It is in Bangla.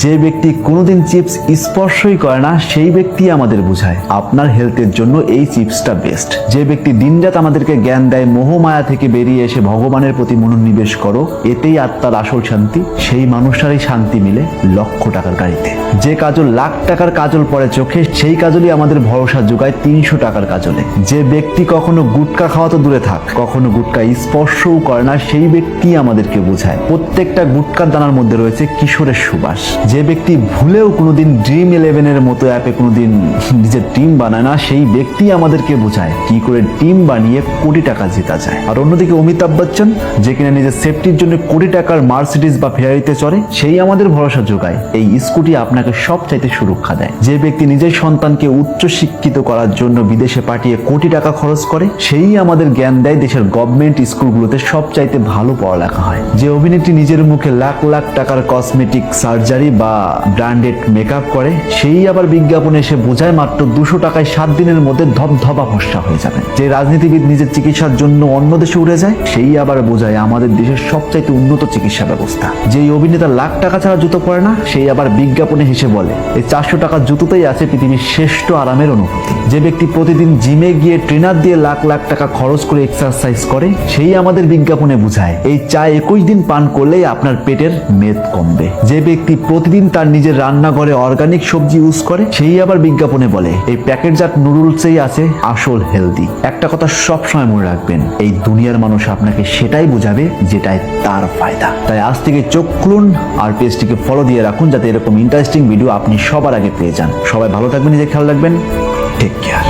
যে ব্যক্তি কোনোদিন চিপস স্পর্শই করে না সেই ব্যক্তি আমাদের বোঝায় আপনার হেলথের জন্য এই চিপসটা বেস্ট। যে ব্যক্তি দিনরাত আমাদেরকে জ্ঞান দেয় মোহমায়া থেকে বেরিয়ে এসে ভগবানের প্রতি মনোনিবেশ করো, এতেই আত্মার আসল শান্তি, সেই মানুষটারই শান্তি মিলে লক্ষ টাকার গাড়িতে। যে কাজল লাখ টাকার কাজল পরে চোখে, সেই কাজলই আমাদের ভরসা যোগায় 300 টাকার কাজলে। যে ব্যক্তি কখনো গুটকা খাওয়া তো দূরে থাক, কখনো গুটকা স্পর্শও করে না, সেই ব্যক্তি আমাদেরকে বোঝায় প্রত্যেকটা গুটকার দানার মধ্যে রয়েছে কিশোরের সুবাস। যে ব্যক্তি ভুলেও কোনোদিন ড্রিম 11-এর মতো অ্যাপে কোনোদিন নিজের টিম বানায় না, সেই ব্যক্তি আমাদেরকে বোঝায় কি করে টিম বানিয়ে কোটি টাকা জেতা যায়। আর অন্যদিকে অমিতাভ বচ্চন, যে কিনা নিজের সেফটির জন্য কোটি টাকার মার্সিডিজ বা ফেরারিতে চড়ে, সেই আমাদের ভরসা যোগায় এই স্কুটি আপনাকে সব চাইতে সুরক্ষা দেয়। যে ব্যক্তি নিজের সন্তানকে উচ্চ শিক্ষিত করার জন্য বিদেশে পাঠিয়ে কোটি টাকা খরচ করে, সেই আমাদের জ্ঞান দেয় দেশের গভর্নমেন্ট স্কুলগুলোতে সব চাইতে ভালো পড়ালেখা হয়। যে অভিনেত্রী নিজের মুখে লাখ লাখ টাকার কসমেটিক সার্জারি বা ব্র্যান্ডেড মেকআপ করে, সেই আবার বিজ্ঞাপনে এসে বোঝায় মাত্র 200 টাকায় 7 দিনের মধ্যে ধবধবা ফর্সা হয়ে যাবে। যে রাজনীতিবিদ নিজের চিকিৎসার জন্য অন্য দেশে উড়ে যায়, সেই আবার বোঝায় আমাদের দেশের সবচাইতে উন্নত চিকিৎসা ব্যবস্থা। যেই অভিনেতা লাখ টাকা ছাড়া জুতো পরে না, সেই আবার বিজ্ঞাপনে হেসে বলে এই 400 টাকার জুতোতেই আছে পৃথিবীর শ্রেষ্ঠ আরামের অনুভূতি। যে ব্যক্তি প্রতিদিন জিমে গিয়ে ট্রেনার দিয়ে লাখ লাখ টাকা খরচ করে এক্সারসাইজ করে, সেই আমাদের বিজ্ঞাপনে বোঝায় এই চা 21 দিন পান করলেই আপনার পেটের মেদ কমবে। যে ব্যক্তি প্রতিদিন তার নিজের রান্নাঘরে অর্গানিক সবজি ইউজ করে, সেই আবার বিজ্ঞাপনে বলে এই প্যাকেটজাত নুডলসেই আছে আসল হেলদি। একটা কথা সবসময় মনে রাখবেন, এই দুনিয়ার মানুষ আপনাকে সেটাই বোঝাবে যেটাই তার ফায়দা। তাই আজ থেকে চোখ খুলুন আর পেজটিকে ফলো দিয়ে রাখুন, যাতে এরকম ইন্টারেস্টিং ভিডিও আপনি সবার আগে পেয়ে যান। সবাই ভালো থাকবেন, নিজে খেয়াল রাখবেন, টেক কেয়ার।